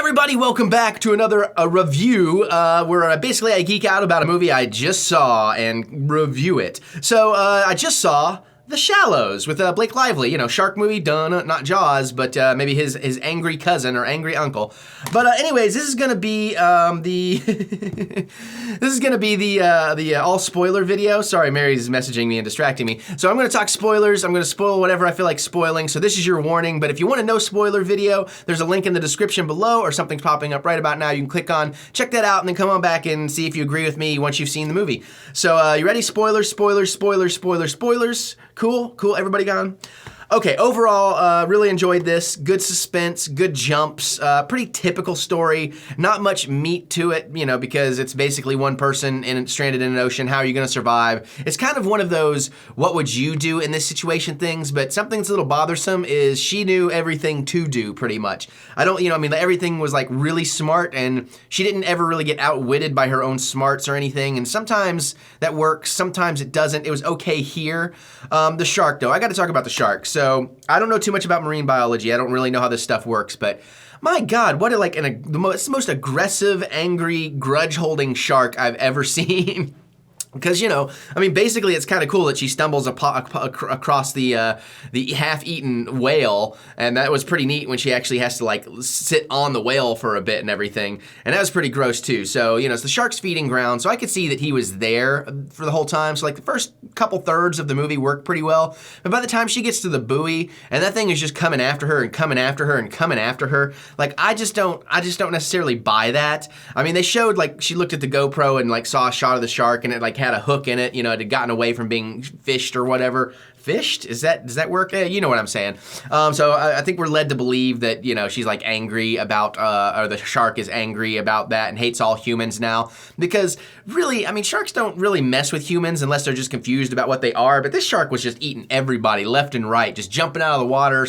everybody, welcome back to another review where basically I geek out about a movie I just saw and review it. So I just saw The Shallows with Blake Lively, shark movie, not Jaws, but maybe his angry cousin or angry uncle. But anyways, this is gonna be the all spoiler video. Sorry, Mary's messaging me and distracting me. So I'm gonna talk spoilers. I'm gonna spoil whatever I feel like spoiling. So this is your warning. But if you want a no spoiler video, there's a link in the description below, or something's popping up right about now. You can click on, check that out, and then come on back and see if you agree with me once you've seen the movie. So you ready? Spoilers, spoilers, spoilers, spoilers, spoilers. Cool, everybody gone? Okay, overall, really enjoyed this. Good suspense, good jumps, pretty typical story. Not much meat to it, because it's basically one person stranded in an ocean. How are you gonna survive? It's kind of one of those, what would you do in this situation things, but something that's a little bothersome is she knew everything to do, pretty much. Everything was like really smart, and she didn't ever really get outwitted by her own smarts or anything, and sometimes that works, sometimes it doesn't. It was okay here. The shark, though, I gotta talk about the shark. So I don't know too much about marine biology. I don't really know how this stuff works, but my God, what the most aggressive, angry, grudge-holding shark I've ever seen. Because, basically it's kind of cool that she stumbles across the half-eaten whale, and that was pretty neat when she actually has to, sit on the whale for a bit and everything, and that was pretty gross, too. So, it's the shark's feeding ground, so I could see that he was there for the whole time. So, the first couple thirds of the movie worked pretty well, but by the time she gets to the buoy, and that thing is just coming after her and coming after her and coming after her, I just don't necessarily buy that. They showed, she looked at the GoPro and, saw a shot of the shark, and it, had a hook in it, it had gotten away from being fished or whatever. Fished? Does that work? You know what I'm saying. So I think we're led to believe that, she's angry about, or the shark is angry about that and hates all humans now. Because really, sharks don't really mess with humans unless they're just confused about what they are. But this shark was just eating everybody left and right, just jumping out of the water,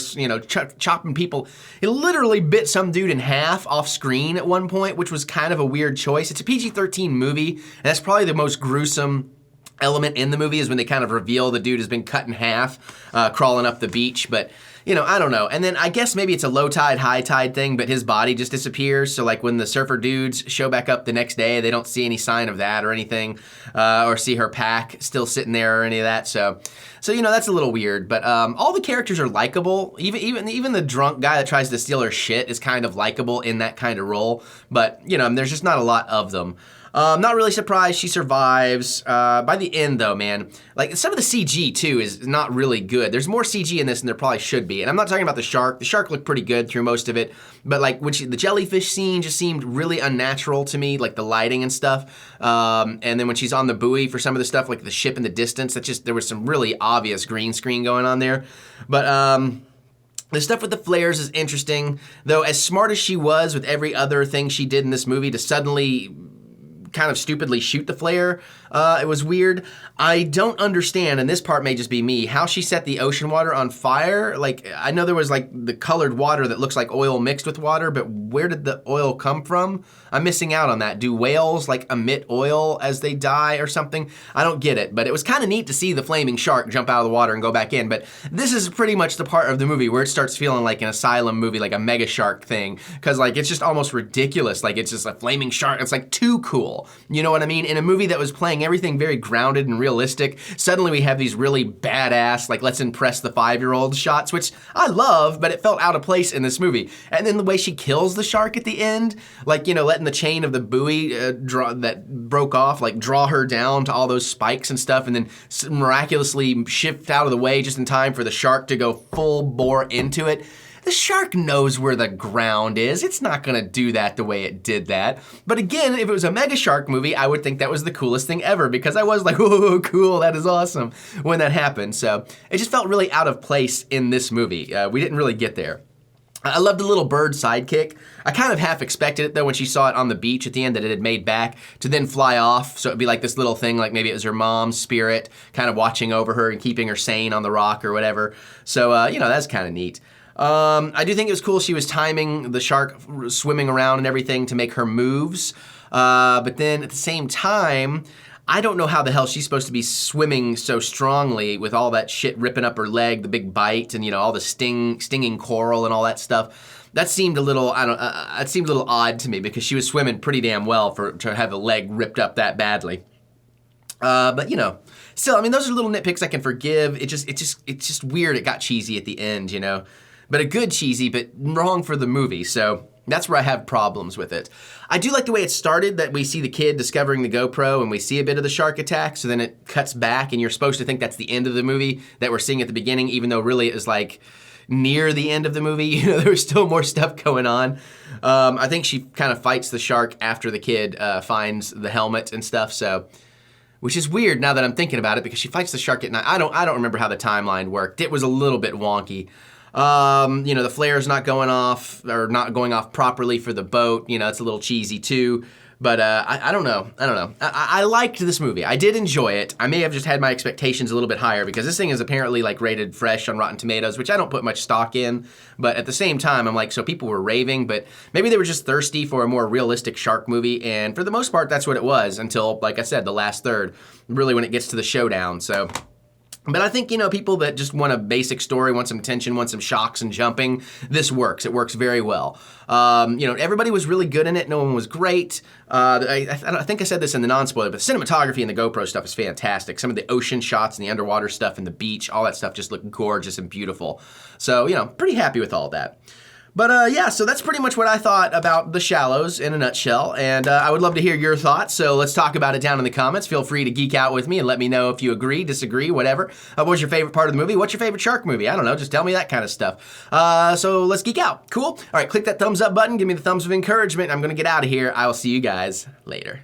chopping people. It literally bit some dude in half off screen at one point, which was kind of a weird choice. It's a PG-13 movie, and that's probably the most gruesome element in the movie is when they kind of reveal the dude has been cut in half, crawling up the beach, but I don't know. And then I guess maybe it's a low tide, high tide thing, but his body just disappears. So when the surfer dudes show back up the next day, they don't see any sign of that or anything, or see her pack still sitting there or any of that. So that's a little weird, but all the characters are likable. Even the drunk guy that tries to steal her shit is kind of likable in that kind of role, but there's just not a lot of them. Not really surprised she survives. By the end, though, man, some of the CG, too, is not really good. There's more CG in this than there probably should be. And I'm not talking about the shark. The shark looked pretty good through most of it. But, the jellyfish scene just seemed really unnatural to me, the lighting and stuff. And then when she's on the buoy for some of the stuff, the ship in the distance, there was some really obvious green screen going on there. But, the stuff with the flares is interesting, though as smart as she was with every other thing she did in this movie, to suddenly kind of stupidly shoot the flare, it was weird. I don't understand, and this part may just be me, how she set the ocean water on fire. I know there was the colored water that looks like oil mixed with water, but where did the oil come from? I'm missing out on that. Do whales emit oil as they die or something? I don't get it, but it was kind of neat to see the flaming shark jump out of the water and go back in. But this is pretty much the part of the movie where it starts feeling like an asylum movie, like a mega shark thing, because it's just almost ridiculous. It's just a flaming shark. It's too cool. You know what I mean? In a movie that was playing everything very grounded and realistic, suddenly we have these really badass, let's impress the 5-year-old shots, which I love, but it felt out of place in this movie. And then the way she kills the shark at the end, letting the chain of the buoy that broke off, draw her down to all those spikes and stuff, and then miraculously shift out of the way just in time for the shark to go full bore into it. The shark knows where the ground is. It's not gonna do that the way it did that. But again, if it was a mega shark movie, I would think that was the coolest thing ever, because I was oh, cool, that is awesome when that happened. So it just felt really out of place in this movie. We didn't really get there. I loved the little bird sidekick. I kind of half expected it, though, when she saw it on the beach at the end, that it had made back to then fly off. So it'd be this little thing, maybe it was her mom's spirit kind of watching over her and keeping her sane on the rock or whatever. So, that's kind of neat. I do think it was cool she was timing the shark swimming around and everything to make her moves. But then at the same time, I don't know how the hell she's supposed to be swimming so strongly with all that shit ripping up her leg, the big bite, and all the stinging coral and all that stuff. that seemed a little, it seemed a little odd to me because she was swimming pretty damn well to have a leg ripped up that badly. But you know, still, I mean, those are little nitpicks I can forgive. It's just weird. It got cheesy at the end, you know, but a good cheesy, but wrong for the movie. So that's where I have problems with it. I do like the way it started, that we see the kid discovering the GoPro and we see a bit of the shark attack. So then it cuts back and you're supposed to think that's the end of the movie that we're seeing at the beginning, even though really it was like near the end of the movie. You know, there was still more stuff going on. I think she kind of fights the shark after the kid finds the helmet and stuff. So, which is weird now that I'm thinking about it, because she fights the shark at night. I don't remember how the timeline worked. It was a little bit wonky. You know, the flare's not going off, or not going off properly for the boat. You know, it's a little cheesy too. But I don't know. I liked this movie. I did enjoy it. I may have just had my expectations a little bit higher because this thing is apparently like rated fresh on Rotten Tomatoes, which I don't put much stock in. But at the same time, I'm like, so people were raving, but maybe they were just thirsty for a more realistic shark movie. And for the most part, that's what it was until, like I said, the last third, really when it gets to the showdown. So. But I think, you know, people that just want a basic story, want some tension, want some shocks and jumping, this works. It works very well. You know, everybody was really good in it. No one was great. I think I said this in the non-spoiler, but the cinematography and the GoPro stuff is fantastic. Some of the ocean shots and the underwater stuff and the beach, all that stuff just looked gorgeous and beautiful. So, you know, pretty happy with all that. But yeah, so that's pretty much what I thought about The Shallows in a nutshell, and I would love to hear your thoughts, so let's talk about it down in the comments. Feel free to geek out with me and let me know if you agree, disagree, whatever. What was your favorite part of the movie? What's your favorite shark movie? I don't know, just tell me that kind of stuff. So let's geek out. Cool? All right, click that thumbs up button, give me the thumbs of encouragement. I'm going to get out of here. I will see you guys later.